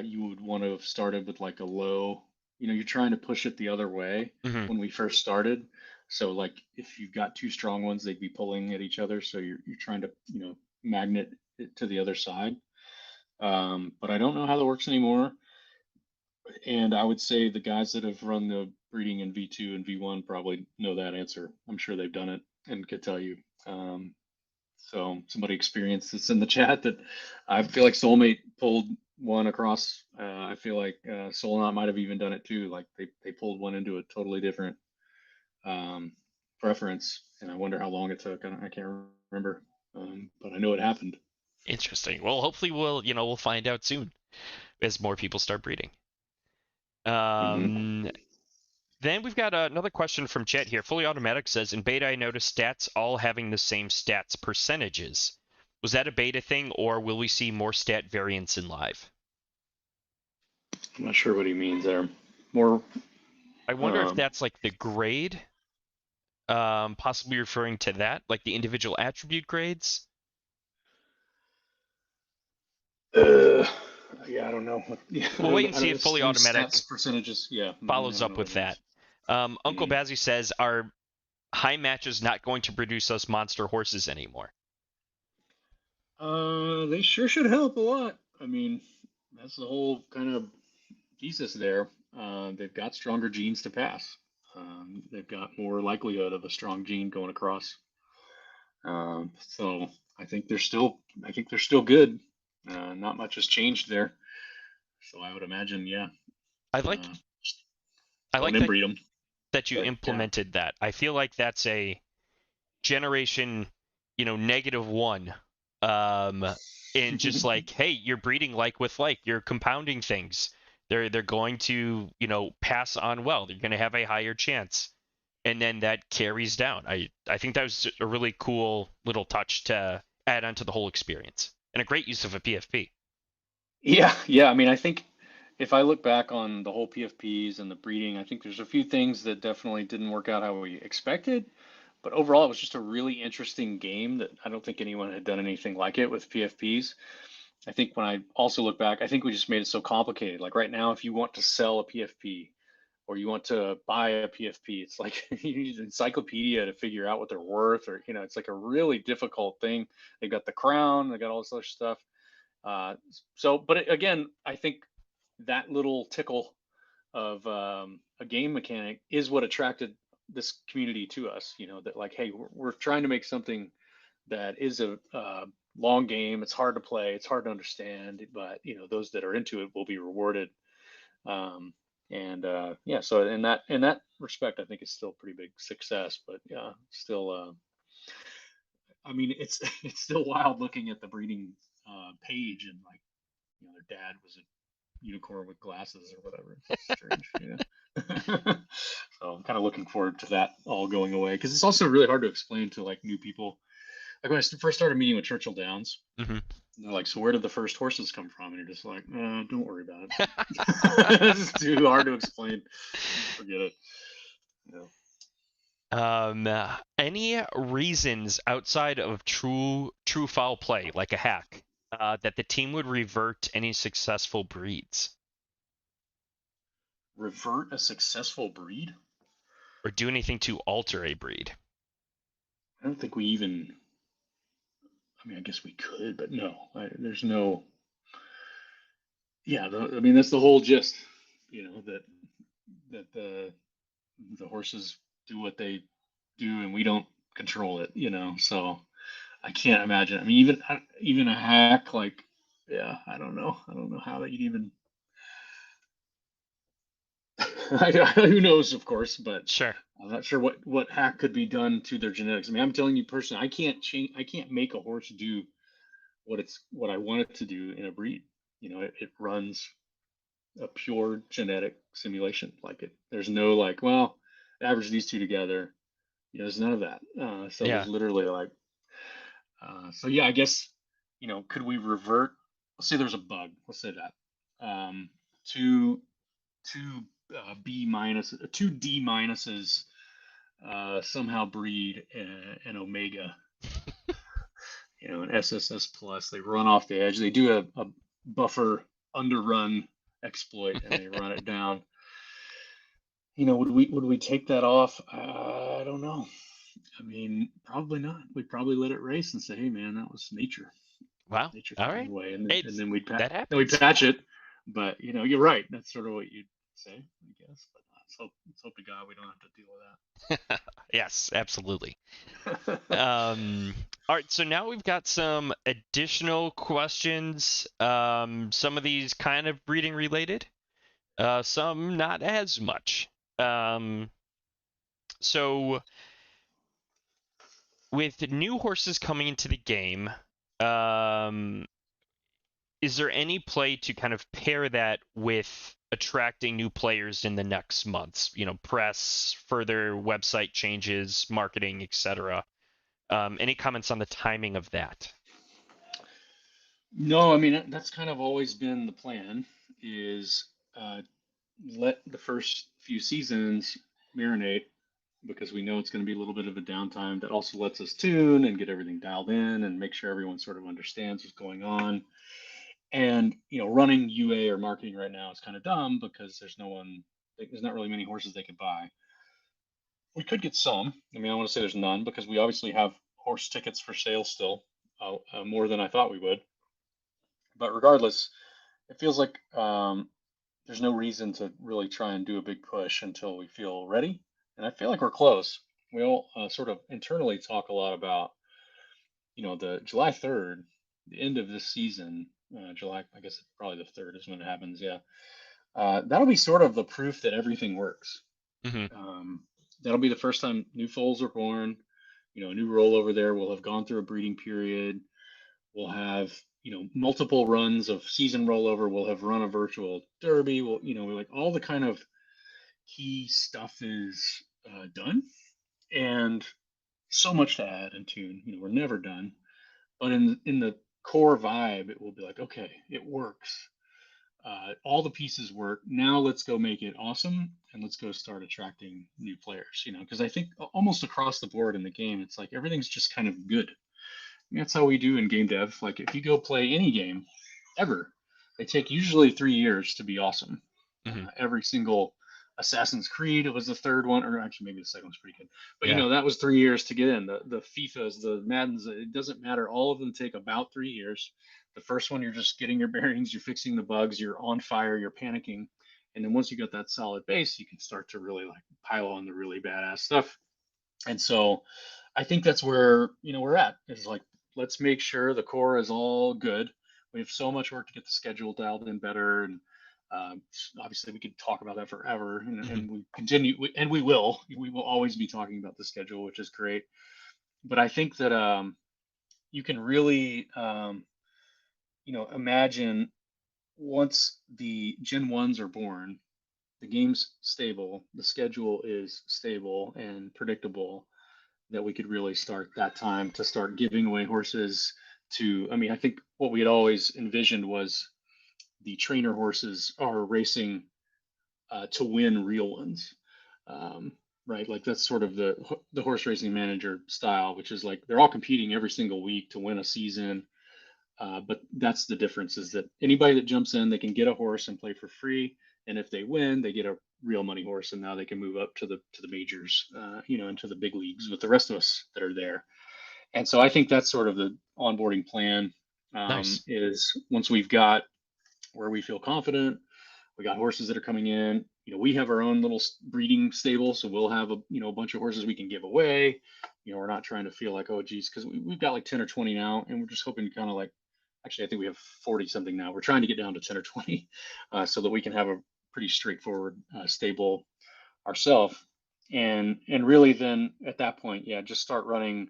you would want to have started with like a low, you're trying to push it the other way Hmm. when we first started. So like if you've got two strong ones, they'd be pulling at each other. So you're trying to, magnet it to the other side. But I don't know how that works anymore. And I would say the guys that have run the breeding in V2 and V1 probably know that answer. I'm sure they've done it and could tell you. Um, so somebody experienced this in the chat that I feel like Soulmate pulled one across. I feel like Solonot might have even done it too. Like they pulled one into a totally different um, preference, and I wonder how long it took. I can't remember, but I know it happened. Interesting. Well, hopefully we'll find out soon as more people start breeding. Hmm. Um, Then we've got another question from Chet here. Fully Automatic says, in beta, I noticed stats all having the same stats percentages. Was that a beta thing, or will we see more stat variance in live? I'm not sure what he means there. More. I wonder if Um, that's like the grade, possibly referring to that, like the individual attribute grades. uh, yeah, I don't know. Yeah, We'll wait and I see don't. if Fully There's Automatic stats percentages. Yeah, I follows don't up know what with it that. means. Uncle Bazzy says, are high matches not going to produce us monster horses anymore? They sure should help a lot. I mean, that's the whole kind of thesis there. They've got stronger genes to pass. They've got more likelihood of a strong gene going across. So I think they're still good. Not much has changed there. So I would imagine, yeah, I like uh, I don't like that inbreed them. that you But yeah, implemented that. I feel like that's a generation, -1, and just like, hey, you're breeding like with like, you're compounding things. They're going to, pass on well. They're going to have a higher chance, and then that carries down. I think that was a really cool little touch to add onto the whole experience, and a great use of a PFP. yeah. I mean, I think if I look back on the whole PFPs and the breeding, I think there's a few things that definitely didn't work out how we expected. But overall, it was just a really interesting game that I don't think anyone had done anything like it with PFPs. I think when I also look back, I think we just made it so complicated. Like right now, if you want to sell a PFP or you want to buy a PFP, it's like you need an encyclopedia to figure out what they're worth, or it's like a really difficult thing. They got the crown, they got all this other stuff. Uh, but again, I think that little tickle of a game mechanic is what attracted this community to us. That like, hey, we're trying to make something that is a long game. It's hard to play. It's hard to understand, but those that are into it will be rewarded. Um, and yeah, so in that respect, I think it's still a pretty big success. But yeah, still, I mean, it's it's still wild looking at the breeding page and like their dad was a unicorn with glasses or whatever. It's strange, so I'm kind of looking forward to that all going away because it's also really hard to explain to like new people. Like when I first started meeting with Churchill Downs, Hmm. they're like, "So where did the first horses come from?" And you're just like, "Don't worry about it. It's too hard to explain. Forget it." Yeah. Any reasons outside of true foul play, like a hack, that the team would revert any successful breeds Revert a successful breed? or do anything to alter a breed? I don't think we even. I mean, I guess we could, but no. There's no. Yeah, I mean that's the whole gist. That the horses do what they do, and we don't control it. So I can't imagine. I mean, even a hack like, yeah, I don't know. I don't know how that you'd even. Who knows, of course, but Sure. I'm not sure what hack could be done to their genetics. I mean, I'm telling you personally, I can't change. I can't make a horse do what I want it to do in a breed. It runs a pure genetic simulation. Like there's no like, well, average these two together. There's none of that. So there's Yeah. literally like, so yeah, I guess, could we revert? Let's say there's a bug. Let's say that. Two two B minus, two D minuses somehow breed an Omega, an SSS plus. They run off the edge. They do a buffer underrun exploit and they run it down. Would we take that off? I don't know. I mean, probably not. We'd probably let it race and say, "Hey, man, that was nature. Wow. Nature All found right. a way," and It's then we'd that then we'd happens. patch it. But you're right. That's sort of what you'd say, I guess. But let's hope to God we don't have to deal Yes, absolutely. with that. All right, so now we've got some additional questions. Some of these kind of breeding related, some not as much. Um, so with new horses coming into the game, um, is there any play to kind of pair that with attracting new players in the next months? Press, further website changes, marketing, etc. Any comments on the timing of that? No, I mean that's kind of always been the plan. Is uh, let the first few seasons marinate because we know it's going to be a little bit of a downtime. That also lets us tune and get everything dialed in and make sure everyone sort of understands what's going on. And running UA or marketing right now is kind of dumb because there's not really many horses they could buy. We could get some. I mean, I want to say there's none because we obviously have horse tickets for sale still, more than I thought we would. But regardless, it feels like there's no reason to really try and do a big push until we feel ready. And I feel like we're close. We all sort of internally talk a lot about, the July 3rd, the end of this season. July, I guess probably the 3rd is when it happens. Yeah. That'll be sort of the proof that everything works. Hmm. Um, that'll be the first time new foals are born. A new rollover there. We'll have gone through a breeding period. We'll have, multiple runs of season rollover. We'll have run a virtual derby. Like all the kind of key stuff is done, and so much to add and tune. We're never done, but in the core vibe, it will be like, okay, it works. All the pieces work. Now let's go make it awesome, and let's go start attracting new players. Because I think almost across the board in the game, it's like everything's just kind of good. That's how we do in game dev. Like if you go play any game ever, they take usually 3 years to be awesome. Hmm. Every single Assassin's Creed, it was the third one, or actually maybe the second one's pretty good. But Yeah. that was 3 years to get in. The FIFAs, the Maddens, it doesn't matter. All of them take about 3 years. The first one, you're just getting your bearings, you're fixing the bugs, you're on fire, you're panicking. And then once you got that solid base, you can start to really like pile on the really badass stuff. And so I think that's where we're at. Is like let's make sure the core is all good. We have so much work to get the schedule dialed in better, and um, obviously we could talk about that forever, Hmm. and we continue, and we will always be talking about the schedule, which is great. But I think that you can really imagine once the Gen ones are born, the game's stable, the schedule is stable and predictable, that we could really start that time to start giving away horses to. I mean, I think what we had always envisioned was the trainer horses are racing to win real ones. Um, right? Like that's sort of the horse racing manager style, which is like they're all competing every single week to win a season. But that's the difference is that anybody that jumps in, they can get a horse and play for free, and if they win, they get a real money horse, and now they can move up to the majors, into the big leagues with the rest of us that are there. And so I think that's sort of the onboarding plan. Nice. Is once we've got where we feel confident, we got horses that are coming in. We have our own little breeding stable, so we'll have a bunch of horses we can give away. We're not trying to feel like, oh geez, because we've got like 10 or 20 now, and we're just hoping to kind of like, actually, I think we have 40 something now. We're trying to get down to 10 or 20, so that we can have a pretty straightforward stable ourselves. And really then at that point, yeah, just start running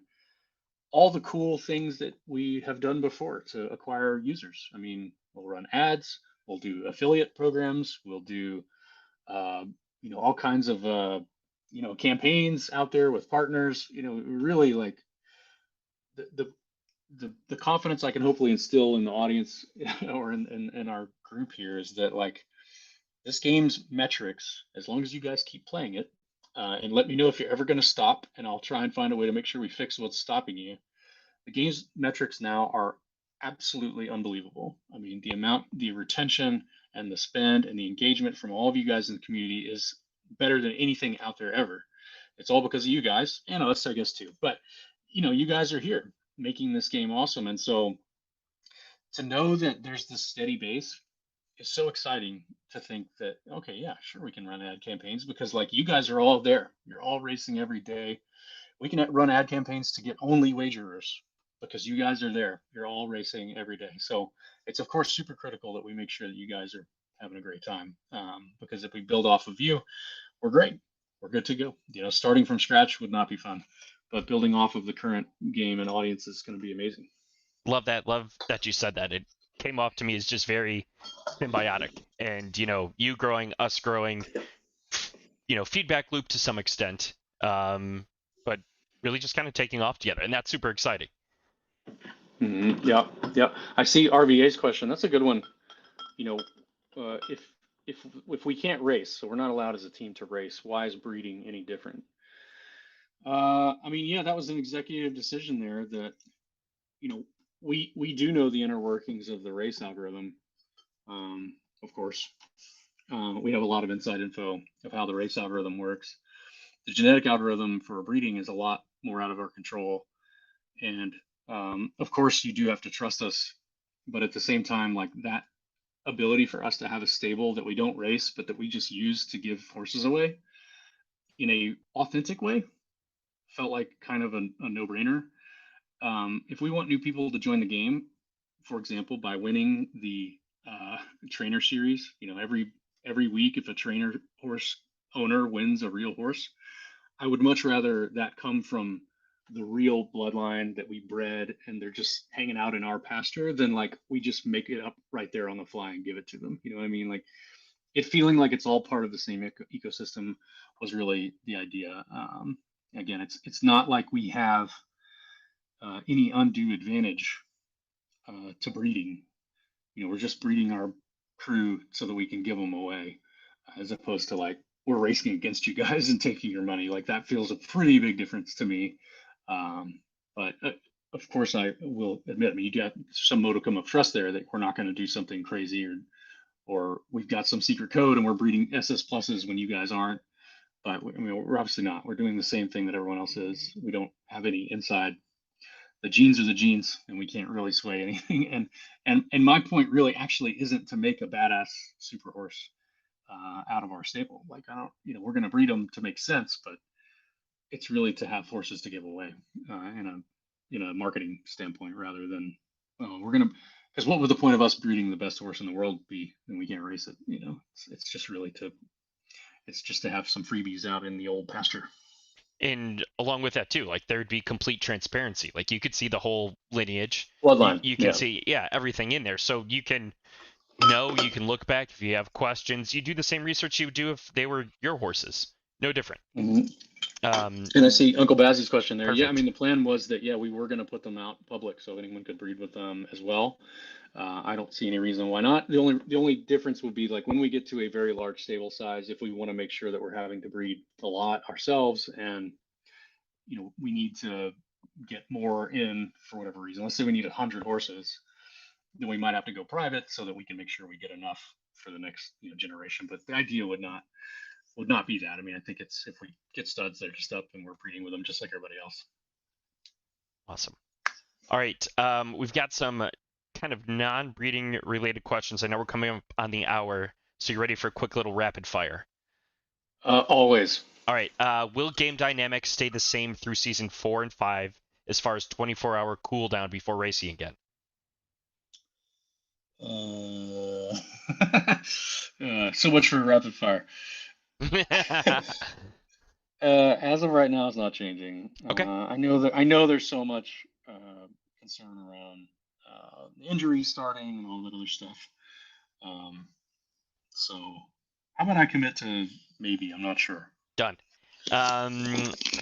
all the cool things that we have done before to acquire users. I mean, we'll run ads, we'll do affiliate programs, we'll do all kinds of campaigns out there with partners. Really like the the the confidence I can hopefully instill in the audience or in our group here is that like this game's metrics, as long as you guys keep playing it, and let me know if you're ever going to stop, and I'll try and find a way to make sure we fix what's stopping you. The game's metrics now are absolutely unbelievable. I mean, the retention and the spend and the engagement from all of you guys in the community is better than anything out there ever. It's all because of you guys and us, I guess, too. But you guys are here making this game awesome, and so to know that there's this steady base is so exciting to think that okay, yeah, sure, we can run ad campaigns because like you guys are all there. You're all racing every day. We can run ad campaigns to get only wagerers because you guys are there. You're all racing every day. So it's of course super critical that we make sure that you guys are having a great time. Because if we build off of you, we're great. We're good to go. Starting from scratch would not be fun, but building off of the current game and audience is going to be amazing. Love that. Love that you said that. It came off to me as just very symbiotic, and you growing, us growing, feedback loop to some extent, but really just kind of taking off together, and that's super exciting. Yeah, yeah. I see RVA's question. That's a good one. If if we can't race, so we're not allowed as a team to race, why is breeding any different? I mean, yeah, that was an executive decision there that, we do know the inner workings of the race algorithm. Of course, we have a lot of inside info of how the race algorithm works. The genetic algorithm for breeding is a lot more out of our control. And of course, you do have to trust us. But at the same time, like that ability for us to have a stable that we don't race, but that we just use to give horses away in a authentic way felt like kind of a no-brainer. If we want new people to join the game, for example, by winning the trainer series, every week, if a trainer horse owner wins a real horse, I would much rather that come from the real bloodline that we bred and they're just hanging out in our pasture than like we just make it up right there on the fly and give it to them. You know what I mean? Like it feeling like it's all part of the same ecosystem was really the idea. Again, it's not like we have any undue advantage to breeding. We're just breeding our crew so that we can give them away, as opposed to like we're racing against you guys and taking your money. Like that feels a pretty big difference to me. But of course, I will admit, I mean, you got some modicum of trust there that we're not going to do something crazy or we've got some secret code and we're breeding SS pluses when you guys aren't. But I mean, we're obviously not. We're doing the same thing that everyone else is. We don't have any inside. The genes are the genes, and we can't really sway anything. And my point really actually isn't to make a badass super horse out of our stable. Like I don't, we're going to breed them to make sense, but it's really to have horses to give away in a marketing standpoint rather than we're going to. Because what would the point of us breeding the best horse in the world be when we can't race it? It's just really to it's just to have some freebies out in the old pasture. And along with that too, like there'd be complete transparency. Like you could see the whole lineage. Bloodline. You can see, everything in there. So you can you can look back if you have questions. You do the same research you would do if they were your horses. No different. Mm-hmm. And I see Uncle Bazzy's question there. Perfect. Yeah, I mean the plan was that we were going to put them out public so anyone could breed with them as well. I don't see any reason why not. The only difference would be like when we get to a very large stable size, if we want to make sure that we're having to breed a lot ourselves, and we need to get more in for whatever reason. Let's say we need 100 horses, then we might have to go private so that we can make sure we get enough for the next generation. But the idea would not be that. I mean, I think it's if we get studs, they're just up and we're breeding with them just like everybody else. Awesome. All right. We've got some kind of non-breeding related questions. I know we're coming up on the hour, so you're ready for a quick little rapid fire. Always. All right. Will game dynamics stay the same through season 4 and 5 as far as 24-hour cooldown before racing again? So much for rapid fire. As of right now, it's not changing. Okay. I know there's so much concern around injuries starting and all that other stuff. So how about I commit to maybe? I'm not sure. Done.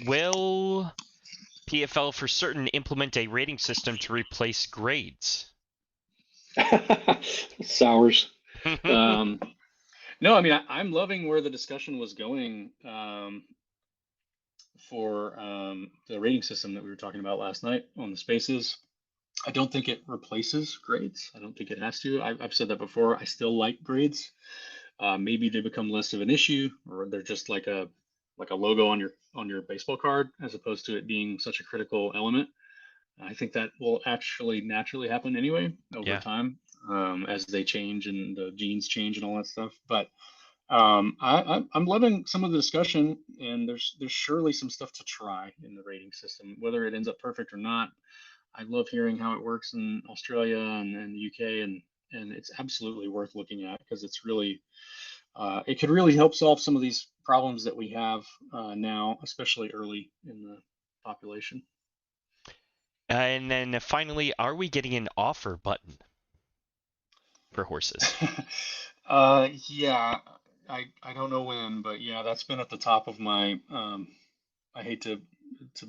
Will PFL for certain implement a rating system to replace grades? Sours. No, I mean I'm loving where the discussion was going for the rating system that we were talking about last night on the spaces. I don't think it replaces grades. I don't think it has to. I've said that before. I still like grades. Maybe they become less of an issue, or they're just like a logo on your baseball card, as opposed to it being such a critical element. I think that will actually naturally happen anyway over time, as they change and the genes change and all that stuff. But I'm loving some of the discussion, and there's surely some stuff to try in the rating system, whether it ends up perfect or not. I love hearing how it works in Australia and the UK, and it's absolutely worth looking at because it's really it could really help solve some of these problems that we have now, especially early in the population. And then finally, are we getting an offer button for horses? Yeah, I don't know when, but yeah, that's been at the top of my. I hate to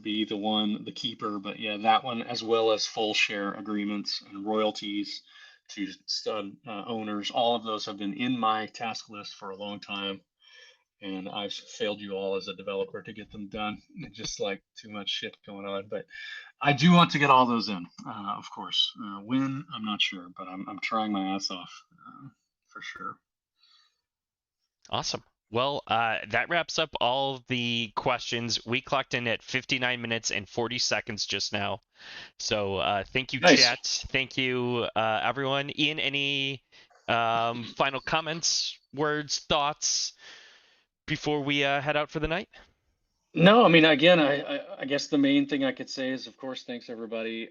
be the keeper, but yeah, that one, as well as full share agreements and royalties to stud owners. All of those have been in my task list for a long time, and I've failed you all as a developer to get them done. Just like too much shit going on, but I do want to get all those in, of course. When, I'm not sure, but I'm trying my ass off for sure. Awesome. Well, that wraps up all the questions. We clocked in at 59 minutes and 40 seconds just now. So thank you, Nice. chat. Thank you, everyone. Ian, any final comments, words, thoughts before we head out for the night? No, I mean, again, I guess the main thing I could say is, of course, thanks everybody.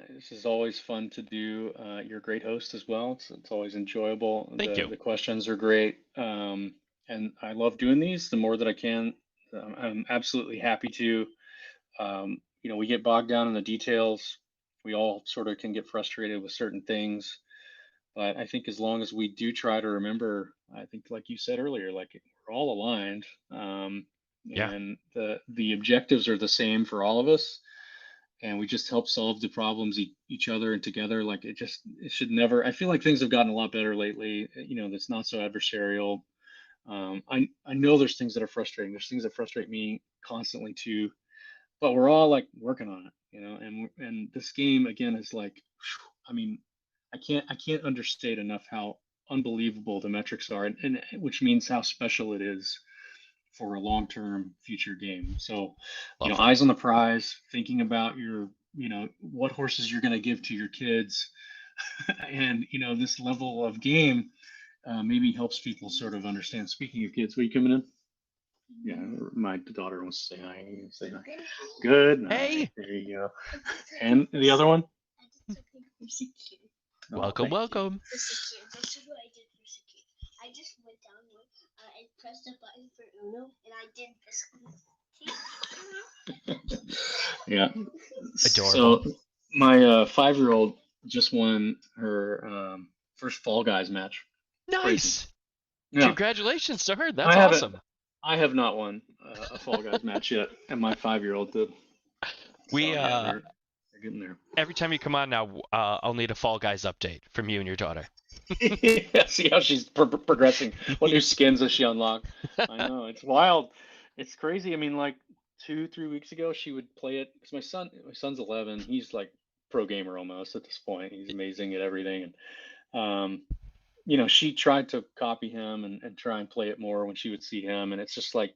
This is always fun to do. You're a great host as well. It's always enjoyable. Thank you. The questions are great. And I love doing these the more that I can. I'm absolutely happy to. We get bogged down in the details. We all sort of can get frustrated with certain things. But I think as long as we do try to remember, I think like you said earlier, like we're all aligned. And the objectives are the same for all of us, and we just help solve the problems each other and together. Like it should never. I feel like things have gotten a lot better lately. That's not so adversarial. I know there's things that are frustrating. There's things that frustrate me constantly too, but we're all like working on it, and this game again is like, I mean, I can't understate enough how unbelievable the metrics are, and which means how special it is for a long-term future game. So, eyes on the prize, thinking about what horses you're going to give to your kids, and this level of game maybe helps people sort of understand. Speaking of kids, are you coming in? Yeah, my daughter wants to say hi. Say hi. Good night. Hey. There you go. And the other one? Welcome. This is what I did for Secure. I just went down and pressed the button for Uno, and I did this. Yeah. Adorable. So my 5-year-old just won her first Fall Guys match. Nice. Yeah. Congratulations to her. That's awesome. I have not won a Fall Guys match yet, and my 5-year-old did. We they're getting there. Every time you come on now, I'll need a Fall Guys update from you and your daughter. Yeah, see how she's progressing. What new skins has she unlocked? I know, it's wild. It's crazy. I mean, like 2, 3 weeks ago, she would play it because my son's 11. He's like pro gamer almost at this point. He's amazing at everything, and she tried to copy him and try and play it more when she would see him, and it's just like.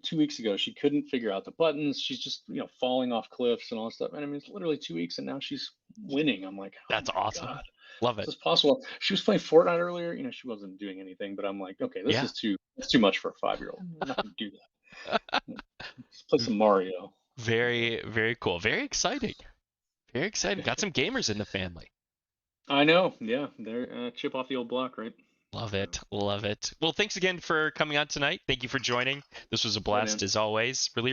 2 weeks ago, she couldn't figure out the buttons. She's just, falling off cliffs and all that stuff. And I mean, it's literally 2 weeks, and now she's winning. I'm like, oh That's my awesome. God. Love This it. is possible. She was playing Fortnite earlier. She wasn't doing anything, but I'm like, okay, this Yeah. is too much for a 5-year-old. I'm not gonna do that. Let's play some Mario. Very, very cool. Very exciting. Very exciting. Got some gamers in the family. I know. Yeah, they're chip off the old block, right? Love it. Love it. Well, thanks again for coming on tonight. Thank you for joining. This was a blast man. as always. Really